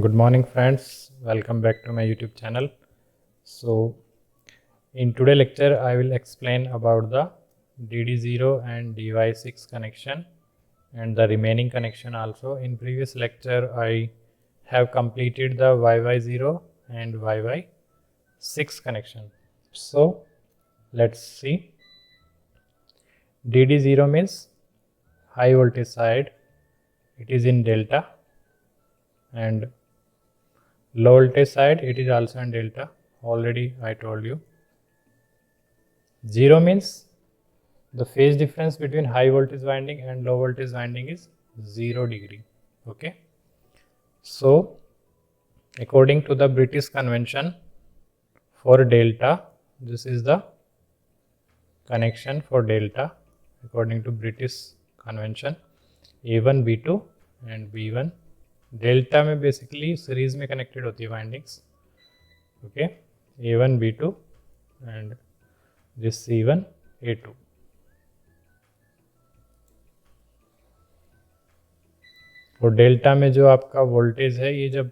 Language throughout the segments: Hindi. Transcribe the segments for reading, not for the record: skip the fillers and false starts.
Good morning friends, welcome back to my YouTube channel. So in today lecture I will explain about the DD0 and DY6 connection and the remaining connection also. In previous lecture I have completed the YY0 and YY6 connection. So let's see. DD0 means high voltage side, it is in delta, and low voltage side it is also in delta. Already I told you. 0 means the phase difference between high voltage winding and low voltage winding is 0 degree. Okay. So according to the British convention for delta, this is the connection for delta according to British convention. A1 B2 and B1 delta में बेसिकली सीरीज में कनेक्टेड होती है windings. Okay, A1 B2 and this C1 A2. और डेल्टा में जो आपका वोल्टेज है, ये जब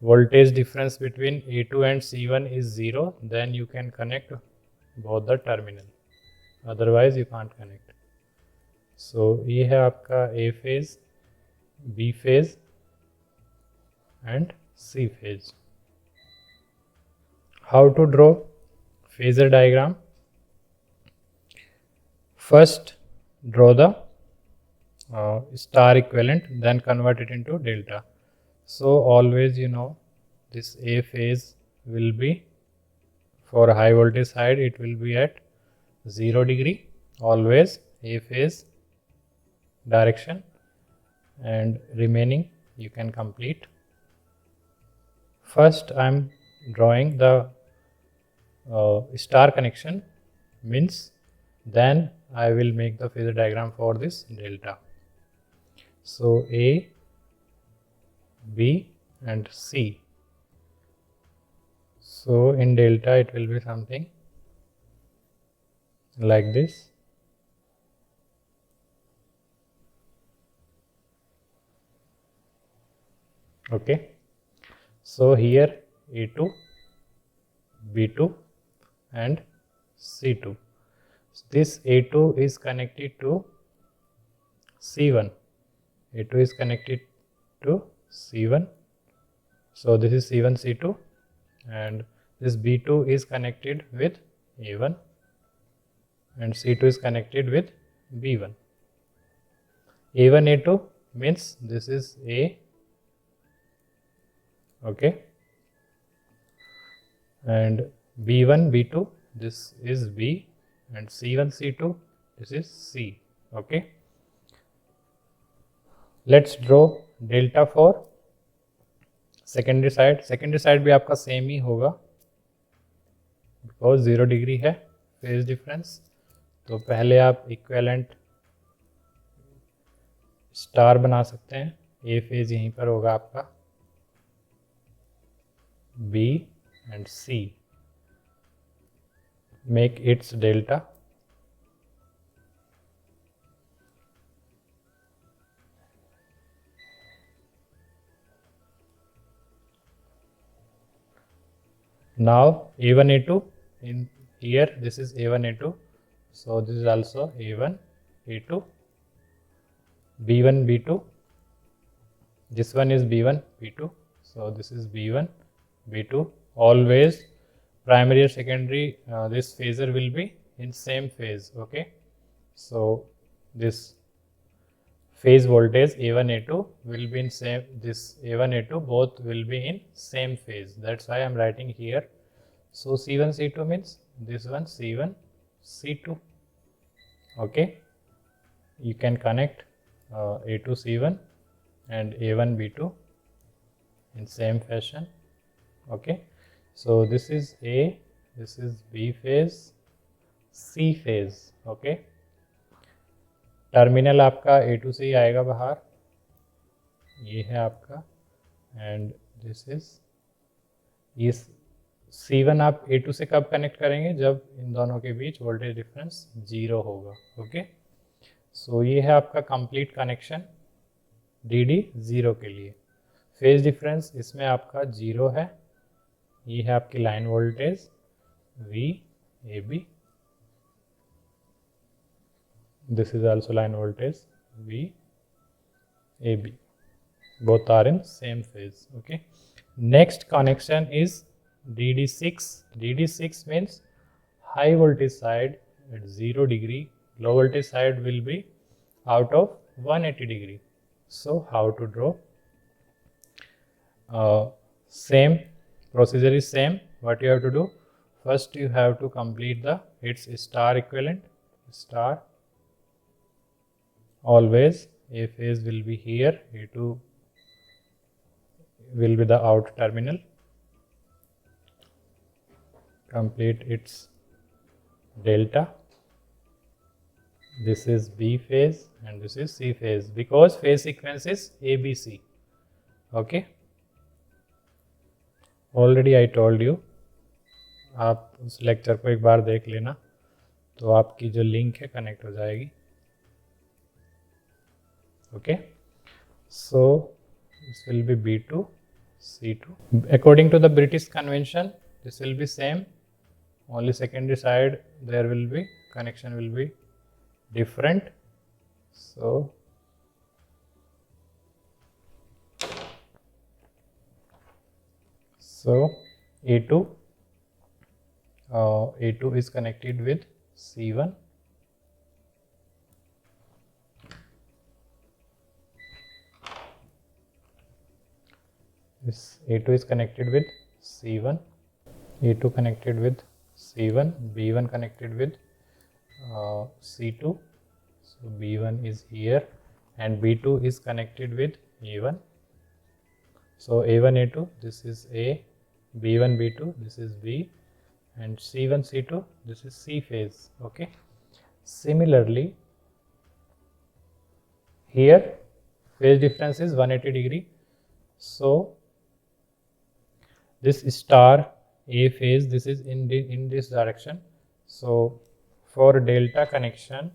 voltage difference between A2 and C1 is 0, then you can connect both the terminal, otherwise you can't connect. So ये है आपका A phase, B phase and C phase. How to draw phasor diagram? First draw the star equivalent, then convert it into delta. So always you know this A phase will be, for high voltage side it will be at 0 degree, always A phase direction, and remaining you can complete. First I am drawing the star connection, means then I will make the phasor diagram for this delta. So A, B and C. So in delta it will be something like this. Okay. So here A2, B2 and C2. So this A2 is connected to C1. A2 is connected to C1. So this is C1, C2, and this B2 is connected with A1 and C2 is connected with B1. A1, A2 means this is A. Okay, and B1, B2 this is B, and C1, C2 this is C. Okay, let's draw delta for secondary side. Secondary side भी आपका सेम ही होगा बिकॉज 0 डिग्री है फेज डिफरेंस. तो पहले आप इक्विवेलेंट स्टार बना सकते हैं. ए फेज यहीं पर होगा आपका, B and C, make its delta. Now A1, A2, in here this is A1, A2, so this is also A1, A2, B1, B2, this one is B1, B2, so this is B1, B2. Always primary or secondary, this phasor will be in same phase. Okay, so this phase voltage A1, A2 will be in same, this A1, A2 both will be in same phase. That's why I am writing here. So C1, C2 means this one C1, C2. Okay, you can connect A2, C1 and A1, B2 in same fashion. Okay, so this is A, this is B phase, C phase. Okay, terminal आपका A2 से ही आएगा बाहर, ये है आपका, एंड दिस इज ये C1 आप A2 से कब कनेक्ट करेंगे, जब इन दोनों के बीच वोल्टेज डिफरेंस 0 होगा. ओके, सो ये है आपका कंप्लीट कनेक्शन DD0 के लिए. फेज डिफरेंस इसमें आपका 0 है, ये है आपकी line voltage V A B, this is also line voltage V AB, both are in same phase. Okay, next connection is DD6. DD6 means high voltage side at 0 degree, low voltage side will be out of 180 degree. So how to draw? Same procedure is same. What you have to do, first you have to complete the its star equivalent. Star, always A phase will be here, A2 will be the out terminal. Complete its delta. This is B phase and this is C phase, because phase sequence is ABC. Okay, already I told you, आप उस लेक्चर को एक बार देख लेना तो आपकी जो लिंक है कनेक्ट हो जाएगी. Okay, so this will be B2 C2. According to the British convention, this will be same, only secondary side there will be connection will be different. So A2 is connected with C1. This A2 is connected with C1, A2 connected with C1, B1 connected with C2. So B1 is here and B2 is connected with A1. So A1 A2, this is A, B1 B2, this is B, and C1 C2, this is C phase. Okay. Similarly, here phase difference is 180 degree. So this star A phase, this is in this direction. So for delta connection,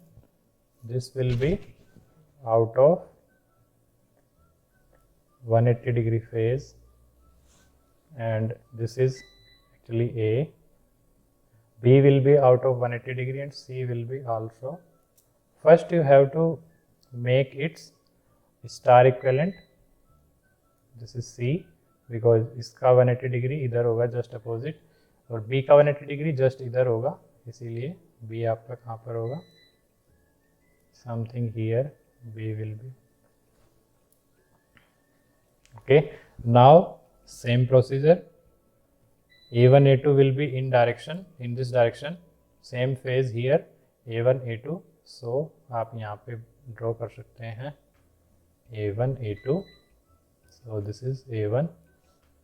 this will be out of 180 degree phase, and this is actually A. B will be out of 180 degree and C will be also. First you have to make its star equivalent. This is C, because इसका 180 डिग्री इधर होगा जस्ट अपोजिट, और B का 180 डिग्री जस्ट इधर होगा, इसीलिए B आपका कहाँ पर होगा, something here B will be. Okay, now same procedure, A1 A2 will be in direction, in this direction, same phase here A1 A2. So आप यहाँ पे ड्रॉ कर सकते हैं A1 A2. So this is A1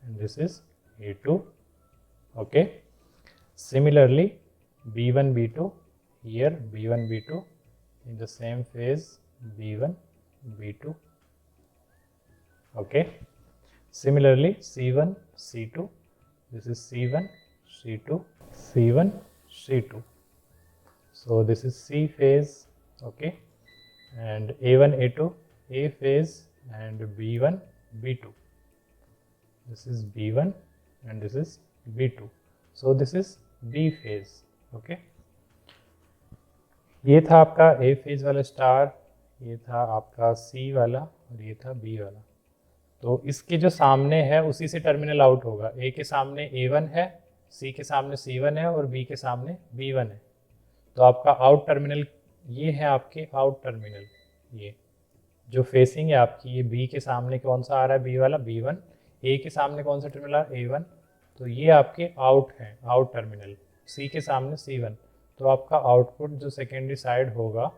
and this is A2. Okay, similarly B1 B2, here B1 B2 in the same phase B1 B2. Okay, similarly C1 C2, this is C1 C2, C1 C2. So this is C phase. Okay, and A1 A2 A phase and B1 B2. This is B1 and this is B2. So this is B phase. Okay, ये था आपका A phase वाला स्टार, ये था आपका C वाला और ये था B वाला. तो इसके जो सामने है उसी से टर्मिनल आउट होगा. A के सामने A1 है, C के सामने C1 है और B के सामने B1 है. तो आपका आउट टर्मिनल ये है, आपके आउट टर्मिनल. ये जो फेसिंग है आपकी, ये B के सामने कौन सा आ रहा है, B वाला B1, A के सामने कौन सा टर्मिनल आ रहा है, A1. तो ये आपके आउट है, आउट टर्मिनल. C के सामने C1. तो आपका आउटपुट जो सेकेंडरी साइड होगा,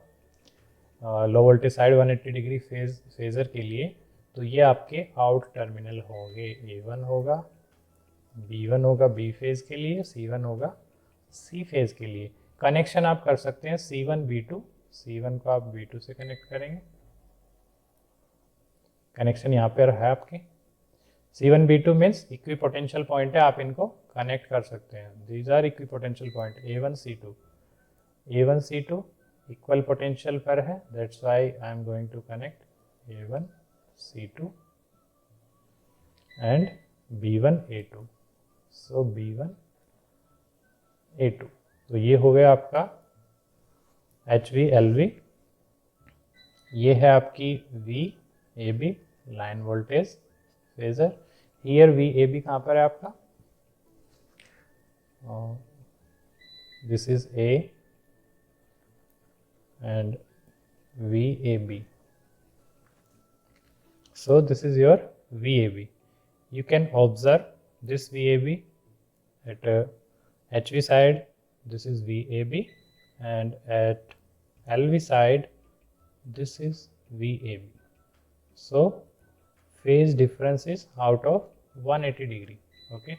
low voltage side 180 degree phasor के लिए, तो ये आपके आउट टर्मिनल होंगे. A1 होगा, B1 होगा B फेज के लिए, C1 होगा C फेज के लिए. कनेक्शन आप कर सकते हैं C1 B2, C1 को आप B2 से कनेक्ट करेंगे. कनेक्शन यहाँ पर है आपके. C1 B2 means equi potential point है, आप इनको कनेक्ट कर सकते हैं. These are equipotential point. A1 C2, A1 C2 equal potential पर है, that's why I am going to connect A1 C2. and B1 A2. So B1 A2, तो ये हो गया आपका HV LV, ये है आपकी VAB line voltage phasor. Here VAB कहाँ पर है आपका, this is A and VAB. So this is your VAB. You can observe this VAB at HV side, this is VAB, and at LV side, this is VAB. So phase difference is out of 180 degree. Okay.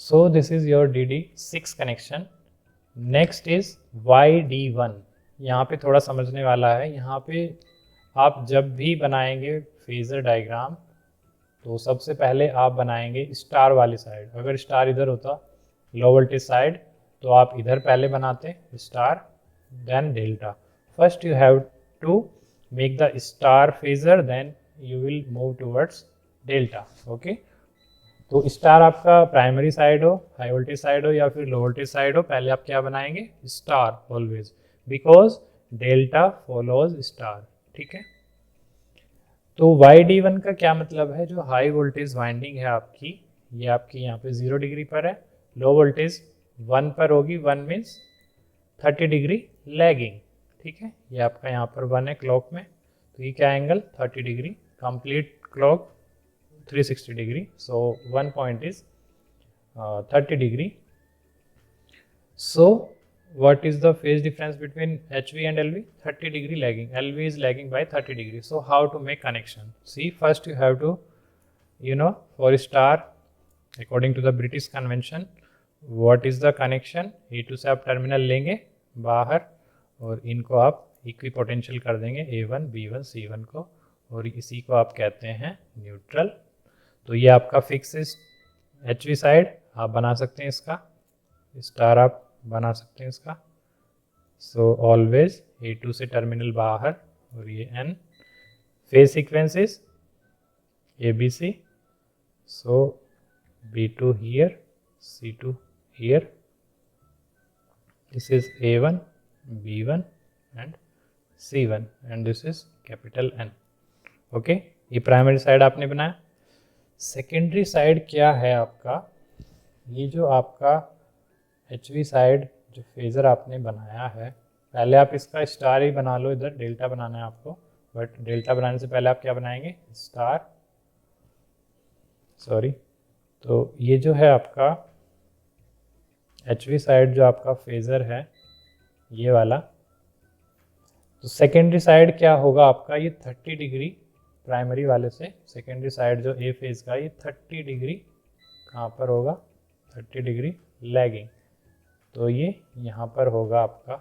So this is your DD6 connection. Next is YD1. यहाँ पे थोड़ा समझने वाला है। यहाँ पे आप जब भी बनाएंगे फेजर डायग्राम तो सबसे पहले आप बनाएंगे स्टार वाली साइड। अगर स्टार इधर होता लो वोल्टेज साइड तो आप इधर पहले बनाते star then delta. First you have to make the star phasor then you will move towards delta. Okay, तो स्टार आपका प्राइमरी साइड हो, हाई वोल्टेज साइड हो या फिर लो वोल्टेज साइड हो, पहले आप क्या बनाएंगे star always, because delta follows star. ठीक है, तो YD1 का क्या मतलब है, जो हाई वोल्टेज वाइंडिंग है आपकी, ये आपकी यहाँ पे 0 डिग्री पर है, लो वोल्टेज 1 पर होगी, 1 मीन्स 30 डिग्री लैगिंग। ठीक है, ये आपका यहाँ पर 1 है क्लॉक में, तो ये क्या angle 30 degree, complete clock 360 degree, so 1 point is 30 degree. So what is the phase difference between HV and LV? 30 degree lagging. LV is lagging by 30 degree. So how to make connection? See, first you have to, for star, according to the British convention, what is the connection? A2 से आप टर्मिनल लेंगे बाहर और इनको आप इक्विपोटेंशियल कर देंगे A1 B1 C1 को, और इसी को आप कहते हैं न्यूट्रल। तो ये आपका फिक्स HV साइड आप बना सकते हैं, इसका स्टार आप बना सकते हैं इसका। सो ऑलवेज A2 से टर्मिनल बाहर और ये N। Phase sequences ABC, so B2 here, C2 here, this is A1 B1 and C1 and this is capital N। Okay, ये प्राइमरी साइड आपने बनाया। सेकेंडरी साइड क्या है आपका, ये जो आपका HV साइड जो फेजर आपने बनाया है, पहले आप इसका स्टार ही बना लो, इधर डेल्टा बनाना है आपको, बट डेल्टा बनाने से पहले आप क्या बनाएंगे स्टार, सॉरी। तो ये जो है आपका HV साइड जो आपका फेजर है ये वाला, तो सेकेंडरी साइड क्या होगा आपका, ये 30 डिग्री प्राइमरी वाले से सेकेंडरी साइड जो A फेज का, ये 30 डिग्री कहाँ पर होगा, 30 डिग्री लैगिंग, तो ये यहाँ पर होगा आपका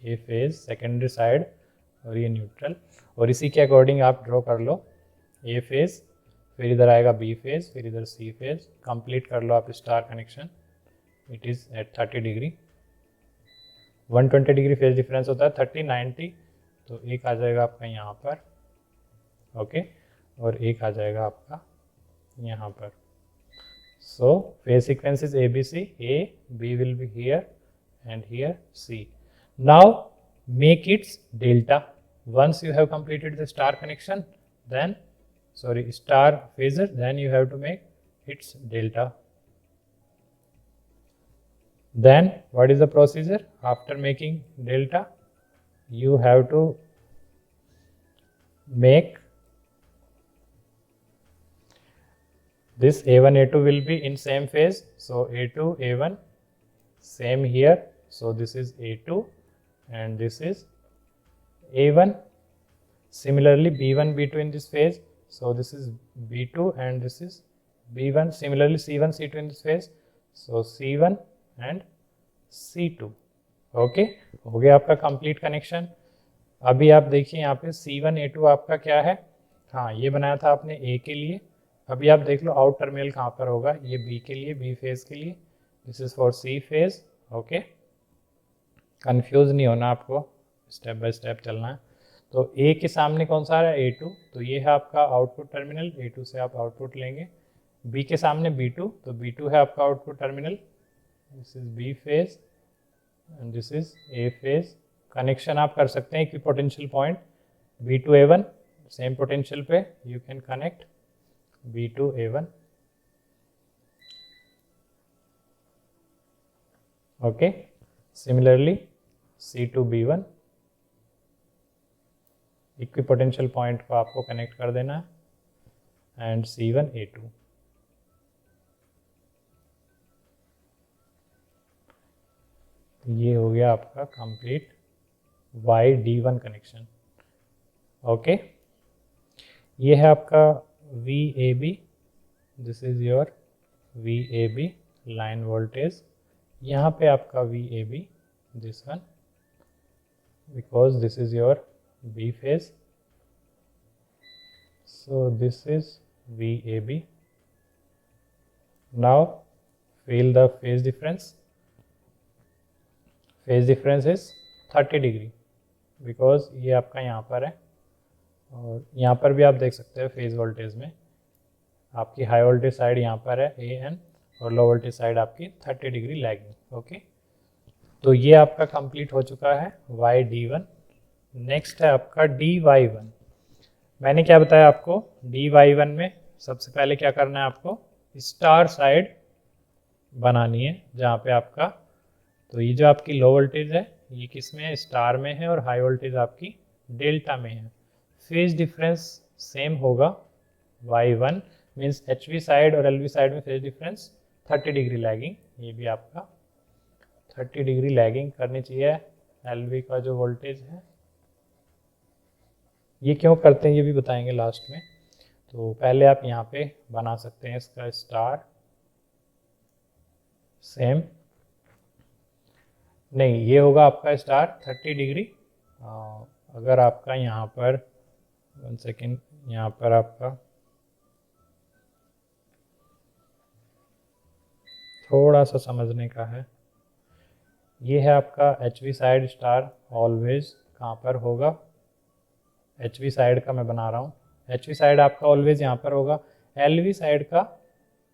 A फेज सेकेंडरी साइड और ये न्यूट्रल, और इसी के अकॉर्डिंग आप ड्रॉ कर लो A फेज, फिर इधर आएगा B फेज, फिर इधर C फेज, कंप्लीट कर लो आप star connection. It is at 30 degree, 120 degree phase difference होता है, 30 90, तो एक आ जाएगा आपका यहाँ पर, ओके, और एक आ जाएगा आपका यहाँ पर। So phase sequence is ABC, A B will be here and here C. Now make its delta. Once you have completed the star connection, then star phasor, then you have to make its delta. Then what is the procedure after making delta? You have to make this A1 A2 will be in same phase, so A2 A1 same here, so this is A2 and this is A1. Similarly B1 B2 in this phase, so this is B2 and this is B1. Similarly C1 C2 in this phase, so C1 and C2। Okay, हो गया आपका कंप्लीट कनेक्शन। अभी आप देखिए यहाँ पे C1 A2 आपका क्या है, हाँ ये बनाया था आपने A के लिए, अभी आप देख लो आउट टर्मिनल कहाँ पर होगा, ये B के लिए, B फेज के लिए, this is for C phase. Okay, confuse नहीं होना आपको, स्टेप बाय स्टेप चलना है। तो ए के सामने कौन सा आ रहा है, A2, तो ये है आपका आउटपुट टर्मिनल, A2 से आप आउटपुट लेंगे। बी के सामने B2, तो B2 है आपका output terminal, this is B phase and this is A phase. Connection आप कर सकते हैं equipotential point B2 A1, same potential पे you can connect B2 A1। Okay, similarly C2 B1, equipotential point को आपको कनेक्ट कर देना है, एंड C1 A2। ये हो गया आपका कंप्लीट YD1 कनेक्शन। ओके, ये है आपका VAB, this is your VAB line voltage. यहाँ पे आपका VAB, this one, because this is your B phase, so this is VAB। now feel the phase difference is 30 degree, because ये आपका यहाँ पर है और यहाँ पर भी आप देख सकते हैं फेज वोल्टेज में आपकी हाई वोल्टेज साइड यहाँ पर है AN और लो वोल्टेज साइड आपकी 30 डिग्री लैगिंग। ओके, तो ये आपका कंप्लीट हो चुका है YD1। नेक्स्ट है आपका DY1। मैंने क्या बताया आपको, DY1 में सबसे पहले क्या करना है आपको, स्टार साइड बनानी है जहाँ पे आपका, तो ये जो आपकी लो वोल्टेज है ये किस में है, स्टार में है, और हाई वोल्टेज आपकी डेल्टा में है। फेज डिफरेंस सेम होगा, Y1 मीन्स HV साइड और LV साइड में फेज डिफरेंस 30 डिग्री लैगिंग, ये भी आपका 30 डिग्री लैगिंग करनी चाहिए LV का जो वोल्टेज है। ये क्यों करते हैं ये भी बताएंगे लास्ट में। तो पहले आप यहाँ पे बना सकते हैं इसका स्टार, सेम नहीं, ये होगा आपका स्टार 30 डिग्री। अगर आपका यहाँ पर 1 सेकेंड, यहाँ पर आपका थोड़ा सा समझने का है, ये है आपका HV साइड स्टार ऑलवेज कहाँ पर होगा, HV साइड का मैं बना रहा हूँ, HV साइड आपका ऑलवेज यहाँ पर होगा। LV साइड का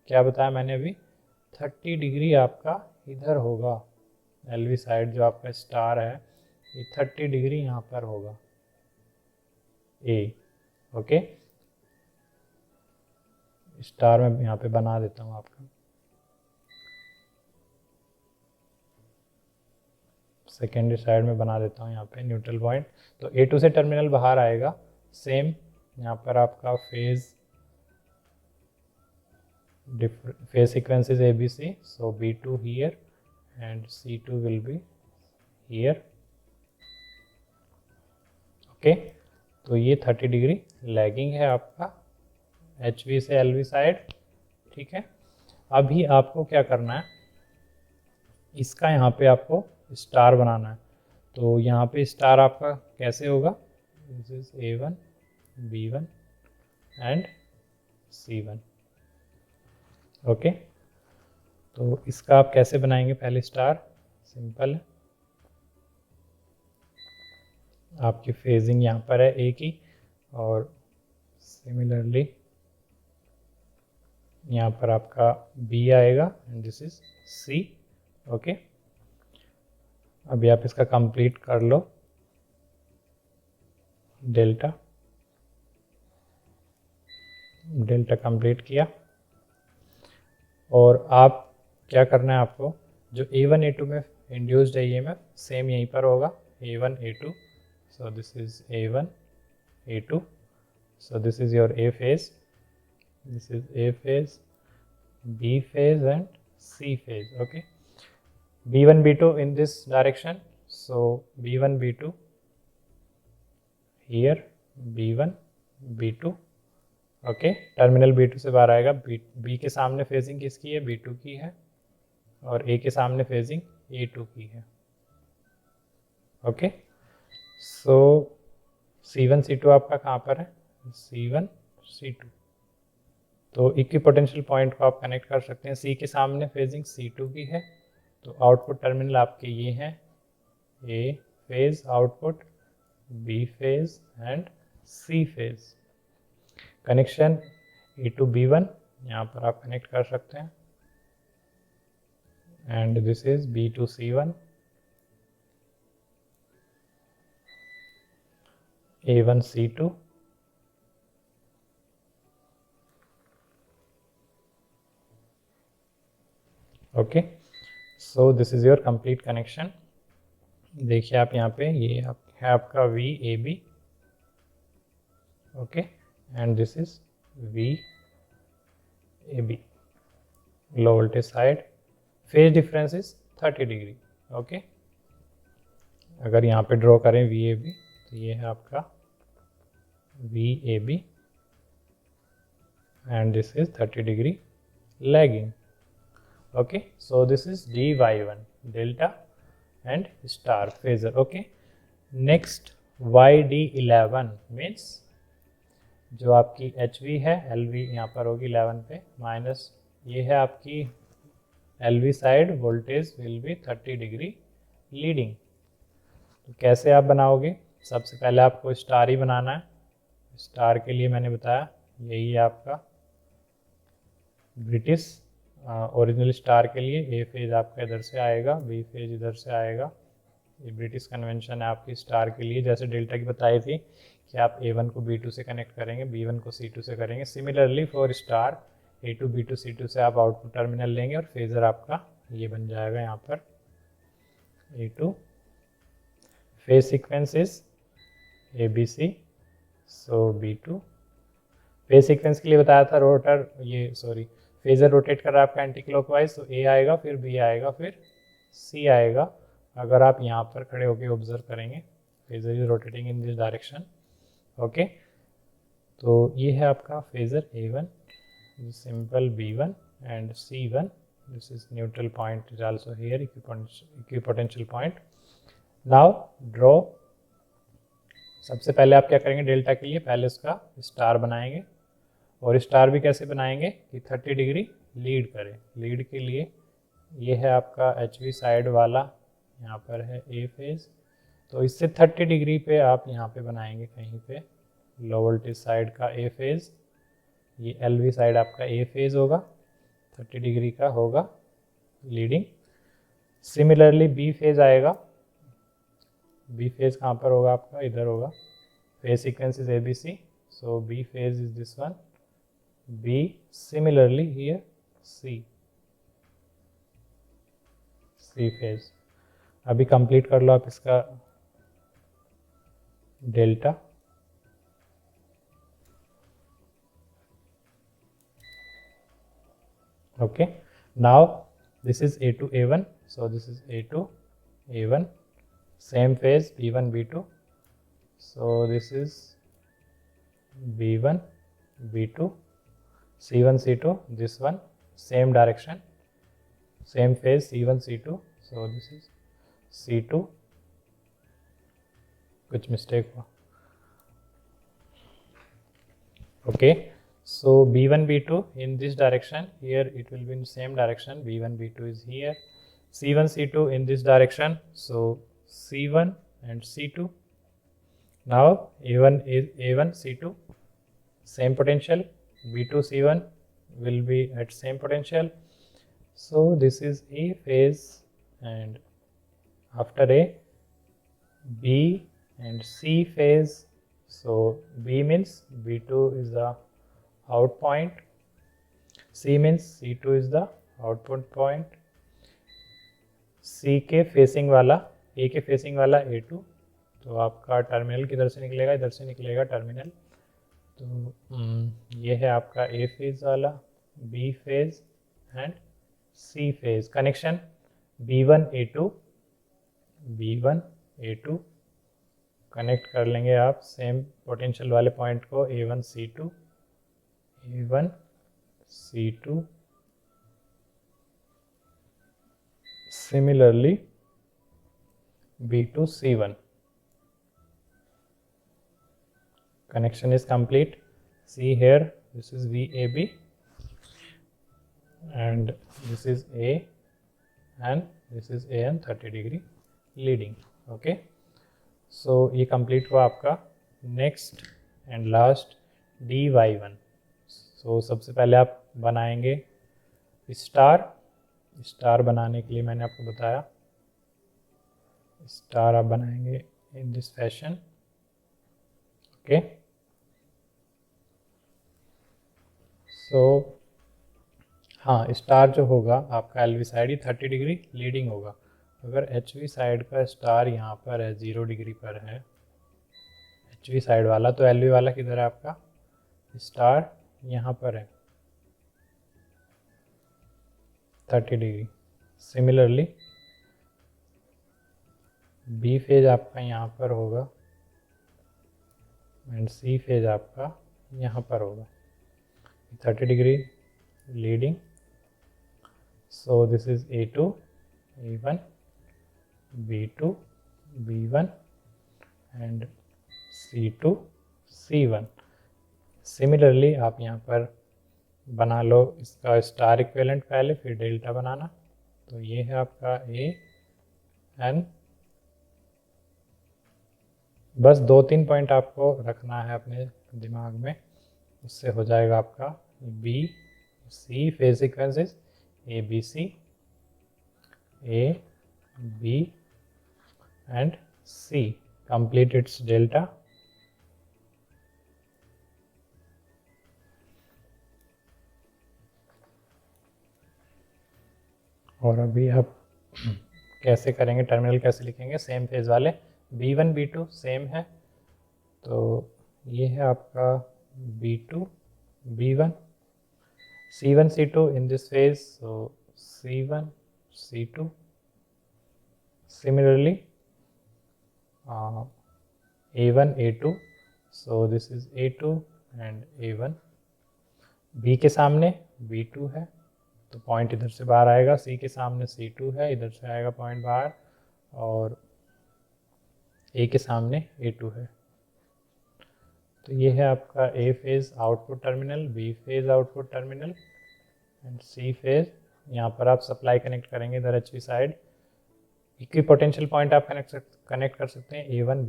क्या बताया मैंने अभी, 30 डिग्री आपका इधर होगा। LV साइड जो आपका स्टार है ये 30 डिग्री यहाँ पर होगा A। ओके, स्टार में यहाँ पे बना देता हूँ आपका, सेकेंडरी साइड में बना देता हूँ यहाँ पे न्यूट्रल पॉइंट। तो A2 से टर्मिनल बाहर आएगा, सेम यहाँ पर आपका phase sequence is ABC, so B2 here and C2 will be here। Okay, तो ये 30 डिग्री लैगिंग है आपका HV से LV साइड। ठीक है, अभी आपको क्या करना है, इसका यहाँ पे आपको स्टार बनाना है। तो यहाँ पे स्टार आपका कैसे होगा, this is A1 B1 and C1। Okay, तो इसका आप कैसे बनाएंगे, पहले स्टार सिंपल है, आपकी फेजिंग यहाँ पर है A की, और सिमिलरली यहाँ पर आपका B आएगा and this is C। Okay, अभी आप इसका कंप्लीट कर लो, डेल्टा कंप्लीट किया, और आप क्या करना है आपको, जो A1 A2 में इंड्यूस्ड है EMF सेम यहीं पर होगा, A1 A2, so this is A1 A2, so this is your A phase, this is A phase, B phase and C phase। okay, B1 B2 in this direction, so B1 B2 here, B1 B2। Okay, terminal B2 से बाहर आएगा, B के सामने फेजिंग किसकी है, B2 की है, और A के सामने फेजिंग A2 की है। ओके, सो C1 C2 आपका कहाँ पर है, C1 C2, तो इक्विपोटेंशियल पॉइंट को आप कनेक्ट कर सकते हैं। C के सामने फेजिंग C2 की है, तो आउटपुट टर्मिनल आपके ये हैं, A phase output, B phase and C phase. Connection A to B1 यहाँ पर आप कनेक्ट कर सकते हैं, and this is B to C1, A1 C2, okay. So this is your complete connection. देखिए आप यहाँ पे, ये है आपका VAB, okay, and this is VAB. Low voltage side, phase difference is 30 degree, okay. अगर यहाँ पे ड्रॉ करें VAB, तो ये है आपका VAB and this is 30 degree lagging, okay. So this is DY1 delta and star phasor, okay. Next YD11 means जो आपकी HV है, LV यहाँ पर होगी 11 पे, माइनस ये है आपकी LV side, voltage will be 30 degree leading. तो कैसे आप बनाओगे? सबसे पहले आपको स्टार ही बनाना है. स्टार के लिए मैंने बताया यही है आपका ब्रिटिश ओरिजिनल स्टार के लिए. ए फेज आपका इधर से आएगा, बी फेज इधर से आएगा. ये ब्रिटिश कन्वेंशन है आपकी स्टार के लिए. जैसे डेल्टा की बताई थी कि आप A1 को B2 से कनेक्ट करेंगे, B1 को C2 से करेंगे. Similarly for star A2 B2 C2 से आप आउटपुट टर्मिनल लेंगे और फेजर आपका ये बन जाएगा यहाँ पर A2. Phase sequence is ABC, so B2. Phase sequence के लिए बताया था रोटर, ये सॉरी फेजर रोटेट कर रहा है आपका एंटी क्लॉकवाइज, तो A आएगा, फिर B आएगा, फिर C आएगा. अगर आप यहाँ पर खड़े होकर ऑब्जर्व करेंगे, phasor is rotating in this direction, okay. तो ये है आपका phasor A1, simple B1 and C1. This is neutral point is also here, equipotential point. Now draw. सबसे पहले आप क्या करेंगे? डेल्टा के लिए पहले उसका स्टार बनाएंगे, और स्टार भी कैसे बनाएंगे कि 30 डिग्री लीड करे. लीड के लिए ये है आपका HV साइड वाला, यहाँ पर है A फेज, तो इससे 30 डिग्री पे आप यहाँ पे बनाएंगे कहीं पे लो वोल्टेज साइड का A फेज. ये LV साइड आपका A फेज होगा, 30 डिग्री का होगा लीडिंग. सिमिलरली B फेज आएगा. B फेज कहाँ पर होगा आपका? इधर होगा. Phase sequence is ABC, so B phase is this one, B. Similarly here C phase. अभी कंप्लीट कर लो आप इसका delta. Okay. Now this is A2 A1, so this is A2 A1, same phase B1 B2, so this is B1 B2, C1 C2, this one same direction, same phase C1 C2, so this is C2. कुछ मिस्टेक हुआ, okay. So B1 B2 in this direction, here it will be in same direction, B1 B2 is here. C1 C2 in this direction, so C1 and C2. Now A1 is A1 C2, same potential, B2 C1 will be at same potential. So this is A phase, and after A, B and C phase. So B means B2 is the out point, C means C2 is the output point. C के फेसिंग वाला, A के फेसिंग वाला A2, तो आपका टर्मिनल किधर से निकलेगा? इधर से निकलेगा टर्मिनल. तो ये है आपका A फेज वाला, B phase and C phase. Connection B1 A2, B1 A2 connect कर लेंगे आप सेम पोटेंशियल वाले पॉइंट को, A1 C2, A1 C2. Similarly B2 C1. Connection is complete. See here, this is VAB and this is A and this is A and 30 degree leading, okay. सो ये कंप्लीट हुआ आपका। Next and last dy1। सो सबसे पहले आप बनाएंगे स्टार बनाने के लिए मैंने आपको बताया स्टार आप बनाएंगे इन दिस फैशन। ओके, सो हाँ, स्टार जो होगा आपका एल वी साइड ही 30 डिग्री लीडिंग होगा। अगर एच वी साइड का स्टार यहाँ पर है 0 डिग्री पर है एच वी साइड वाला, तो एल वी वाला किधर है आपका? स्टार यहाँ पर है 30 डिग्री। सिमिलरली बी फेज आपका यहाँ पर होगा एंड सी फेज आपका यहाँ पर होगा 30 degree leading. So this is A2 A1 B2 B1 and C2 C1। Similarly आप यहाँ पर बना लो इसका स्टार इक्विवेलेंट पहले, फिर डेल्टा बनाना। तो ये है आपका AN। बस 2-3 पॉइंट आपको रखना है अपने दिमाग में, उससे हो जाएगा आपका B C phase sequences ABC A B and C complete its delta। और अभी आप कैसे करेंगे, टर्मिनल कैसे लिखेंगे? सेम फेज वाले B1 B2 सेम है, तो ये है आपका B2 B1 C1 C2 in this phase, so C1 C2। Similarly A1 A2, so this is A2 and A1। B के सामने B2 है तो पॉइंट इधर से बाहर आएगा, C के सामने C2 है, इधर से आएगा पॉइंट बाहर, और A के सामने A2 है। तो ये है आपका A phase output terminal, B phase output terminal and C phase. यहाँ पर आप सप्लाई कनेक्ट करेंगे इधर H we side. Equi potential point आप कनेक्ट कर सकते हैं A1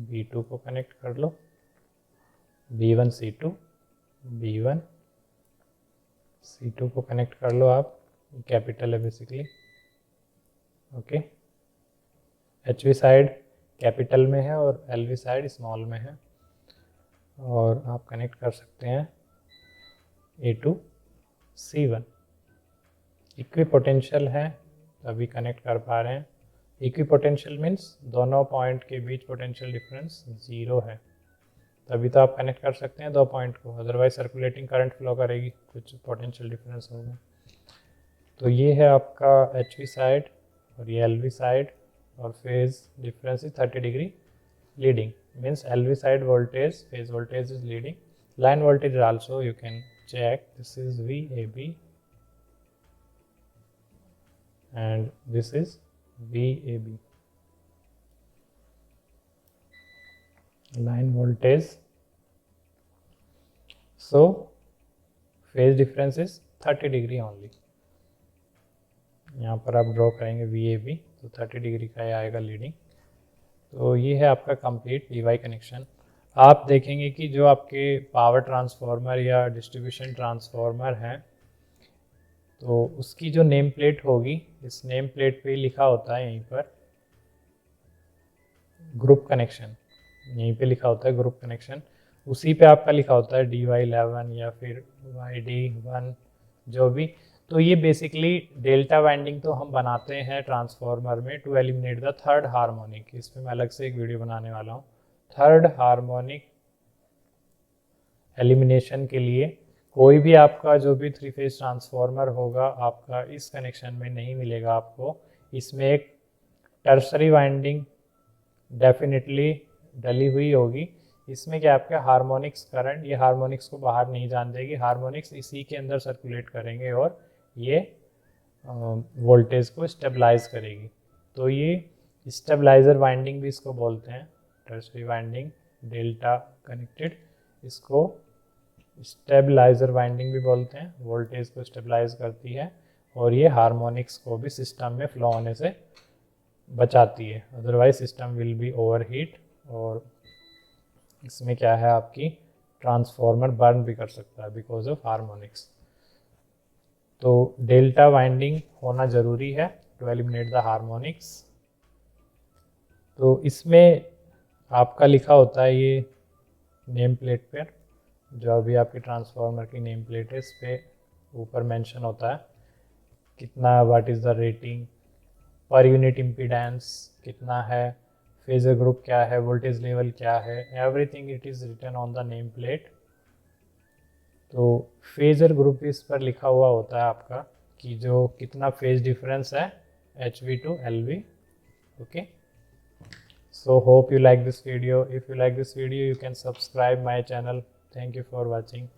B2 को कनेक्ट कर लो, B1 C2 B1 C2 को कनेक्ट कर लो आप, कैपिटल है basically. Okay, H we side capital में है और एल वी साइड स्मॉल में है, और आप कनेक्ट कर सकते हैं A2 C1। इक्वी पोटेंशियल है तभी कनेक्ट कर पा रहे हैं। इक्वी पोटेंशियल मीन्स दोनों पॉइंट के बीच पोटेंशियल डिफरेंस 0 है, तभी तो आप कनेक्ट कर सकते हैं दो पॉइंट को, अदरवाइज सर्कुलेटिंग करंट फ्लो करेगी, कुछ पोटेंशियल डिफरेंस होगा। तो ये है आपका एच वी साइड और ये एल वी साइड, और phase difference is 30 degree leading, means L V side voltage phase voltage is leading. Line voltage also you can check, this is VAB and this is VAB, line voltage। so phase difference is 30 degree only। यहाँ पर आप ड्रॉ करेंगे VAB तो 30 डिग्री का आएगा लीडिंग। तो ये है आपका कंप्लीट DY कनेक्शन। आप देखेंगे कि जो आपके पावर ट्रांसफार्मर या डिस्ट्रीब्यूशन ट्रांसफार्मर हैं, तो उसकी जो नेम प्लेट होगी, इस नेम प्लेट पे लिखा होता है यहीं पर ग्रुप कनेक्शन, यहीं पे लिखा होता है ग्रुप कनेक्शन, उसी पे आपका लिखा होता है DY11 या फिर YD1 जो भी। तो ये बेसिकली डेल्टा वाइंडिंग तो हम बनाते हैं ट्रांसफार्मर में to eliminate the third harmonic. इस पर मैं अलग से एक वीडियो बनाने वाला हूँ। थर्ड हार्मोनिक एलिमिनेशन के लिए कोई भी आपका जो भी 3 फेज ट्रांसफार्मर होगा आपका इस कनेक्शन में नहीं मिलेगा आपको। इसमें एक टर्सरी वाइंडिंग डेफिनेटली डली हुई होगी। इसमें क्या आपके हार्मोनिक्स करंट, ये हार्मोनिक्स को बाहर नहीं जान देगी, हार्मोनिक्स इसी के अंदर सर्कुलेट करेंगे और ये वोल्टेज को स्टेबलाइज करेगी। तो ये स्टेबलाइजर वाइंडिंग भी इसको बोलते हैं, टर्सरी वाइंडिंग डेल्टा कनेक्टेड, इसको स्टेबलाइजर वाइंडिंग भी बोलते हैं, वोल्टेज को स्टेबलाइज करती है और ये हार्मोनिक्स को भी सिस्टम में फ्लो होने से बचाती है, otherwise system will be overheat और इसमें क्या है आपकी ट्रांसफॉर्मर बर्न भी कर सकता है बिकॉज ऑफ हार्मोनिक्स। तो डेल्टा वाइंडिंग होना ज़रूरी है टू एलिमिनेट द हार्मोनिक्स। तो इसमें आपका लिखा होता है ये नेम प्लेट पर, जो अभी आपकी ट्रांसफार्मर की नेम प्लेट है, इस पर ऊपर मेंशन होता है कितना, what is the rating, per unit impedance कितना है, फेजर ग्रुप क्या है, वोल्टेज लेवल क्या है, everything it is written on the name plate. तो फेजर ग्रुप इस पर लिखा हुआ होता है आपका कि जो कितना फेज डिफरेंस है HV to LV। Okay, so hope you like this video. If you like this video, you can subscribe my channel. Thank you for watching.